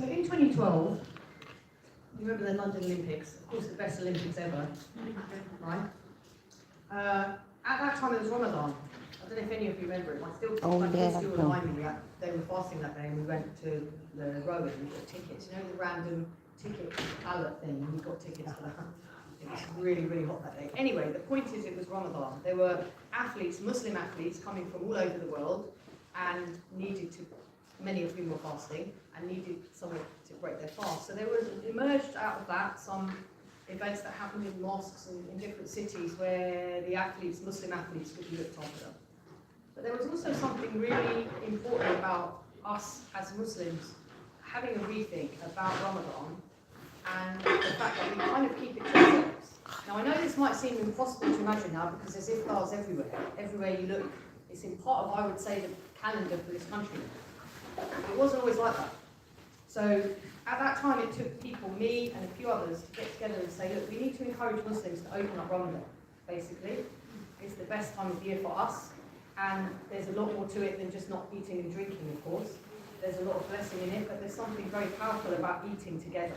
So in 2012, you remember the London Olympics, of course the best Olympics ever, right? At that time it was Ramadan. I don't know if any of you remember it. My still remind me that they were fasting that day and we went to the row and we got tickets. You know the random ticket ballot thing, we got tickets for that. It was really, really hot that day. Anyway, the point is it was Ramadan. There were athletes, Muslim athletes, coming from all over the world and needed to, many of whom were fasting, and needed somewhere to break their fast. So there was emerged out of that some events that happened in mosques and in different cities where the athletes, Muslim athletes, could be looked after. But there was also something really important about us as Muslims having a rethink about Ramadan and the fact that we kind of keep it to ourselves. Now I know this might seem impossible to imagine now because there's iftars everywhere. Everywhere you look, it's in part of, I would say, the calendar for this country. It wasn't always like that. So at that time it took people, me and a few others, to get together and say, look, we need to encourage Muslims to open up Ramadan, basically. It's the best time of year for us, and there's a lot more to it than just not eating and drinking, of course. There's a lot of blessing in it, but there's something very powerful about eating together.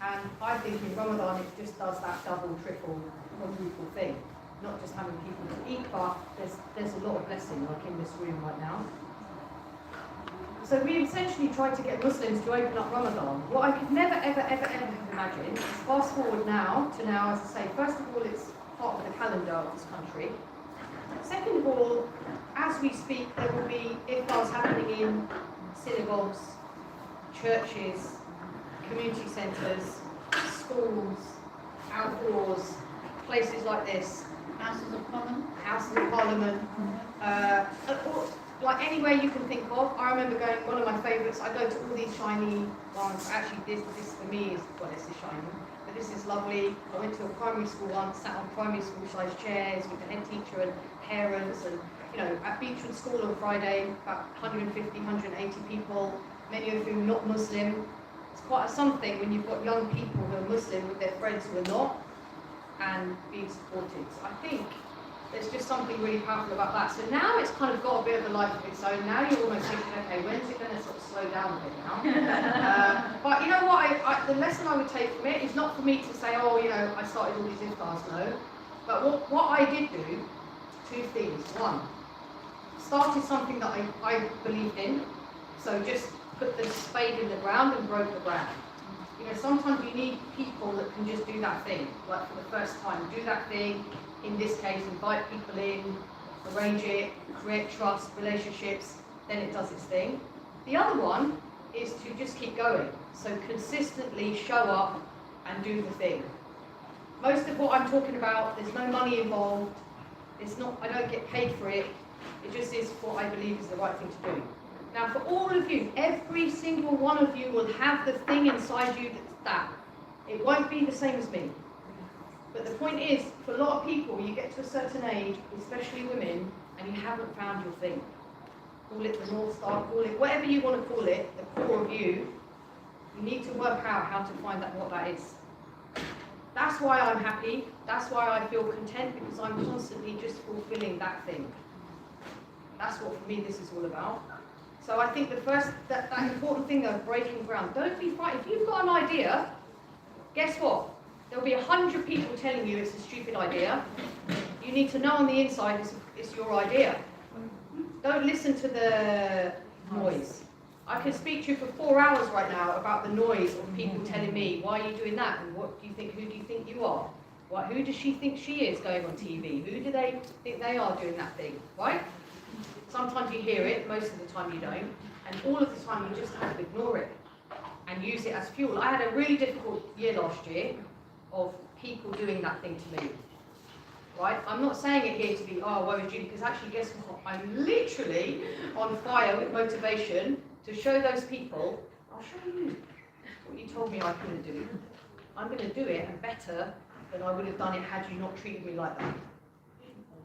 And I think in Ramadan it just does that double, triple, quadruple thing. Not just having people to eat, but there's a lot of blessing, like in this room right now. So we essentially tried to get Muslims to open up Ramadan. What I could never, ever, ever, ever have imagined is fast forward now to now, as I say, first of all, it's part of the calendar of this country. Second of all, as we speak, there will be iftars happening in synagogues, churches, community centres, schools, outdoors, places like this. Houses of Parliament. Houses of Parliament. Like anywhere you can think of. I remember going, one of my favourites, I go to all these shiny ones. Actually, this for me is, well, this is shiny, but this is lovely. I went to a primary school once, sat on primary school size chairs with the head teacher and parents, and you know, at Beechwood School on Friday, about 150, 180 people, many of whom not Muslim. It's quite something when you've got young people who are Muslim with their friends who are not, and being supported. So I think there's just something really powerful about that. So now it's kind of got a bit of a life of its own. Now you're almost thinking, okay, when's it going to sort of slow down a bit now? But you know what, the lesson I would take from it is not for me to say, oh, you know, I started all these iftars, no. But what I did do, two things. One, started something that I believed in. So just put the spade in the ground and broke the ground. You know, sometimes you need people that can just do that thing, like for the first time, do that thing. In this case, invite people in, arrange it, create trust, relationships, then it does its thing. The other one is to just keep going. So consistently show up and do the thing. Most of what I'm talking about, there's no money involved. It's not, I don't get paid for it. It just is what I believe is the right thing to do. Now for all of you, every single one of you will have the thing inside you that's that. It won't be the same as me. But the point is, for a lot of people, you get to a certain age, especially women, and you haven't found your thing. Call it the North Star, call it whatever you want to call it, the core of you. You need to work out how to find out what that is. That's why I'm happy. That's why I feel content, because I'm constantly just fulfilling that thing. That's what, for me, this is all about. So I think the first, that important thing of breaking ground, don't be frightened. If you've got an idea, guess what? There'll be 100 people telling you it's a stupid idea. You need to know on the inside it's your idea. Don't listen to the noise. I can speak to you for 4 hours right now about the noise of people telling me, why are you doing that? And what do you think, who do you think you are? Who does she think she is going on TV? Who do they think they are doing that thing, right? Sometimes you hear it, most of the time you don't. And all of the time you just have to ignore it and use it as fuel. I had a really difficult year last year of people doing that thing to me, right? I'm not saying it here to be, oh, woe is Judy, because actually, guess what? I'm literally on fire with motivation to show those people, I'll show you what you told me I couldn't do. I'm going to do it, and better than I would have done it had you not treated me like that.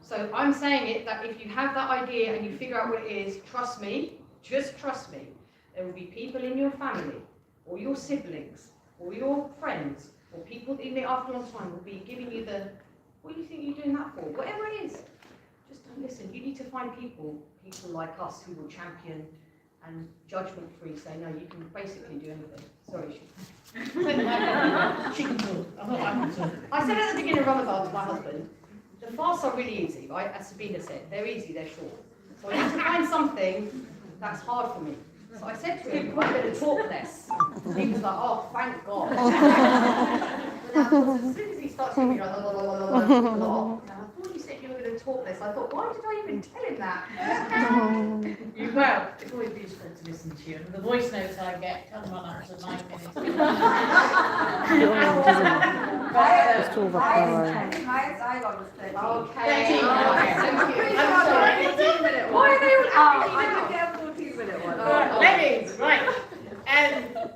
So I'm saying it that if you have that idea and you figure out what it is, trust me, just trust me, there will be people in your family, or your siblings, or your friends, or people that you meet after a long time will be giving you the, what do you think you're doing that for? Whatever it is, just don't listen. You need to find people like us who will champion and judgment-free, say, no, you can basically do anything. Sorry, She can talk. I can talk. I said at the beginning of Ramadan to my husband, the fasts are really easy, right? As Sabina said, they're easy, they're short. So I need to find something that's hard for me. So I said to him, I'm going to talk less. He was like, oh, thank God. But as soon as he starts hearing me, like, and I thought you said you were going to talk less. I thought, why did I even tell him that? Well, it's always beautiful to listen to you. And the voice notes I get can run up to 9 minutes. I got was 13. Okay. 13. Thank you. I'm sorry, 14-minute Why are they all I happy didn't get a 14-minute one. Lemmings, right.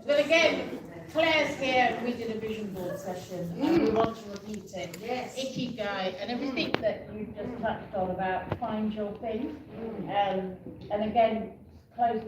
But again, Claire's here and we did a vision board session and we want to repeat it. Yes. Ikigai and everything that you just touched on about find your thing. And again, close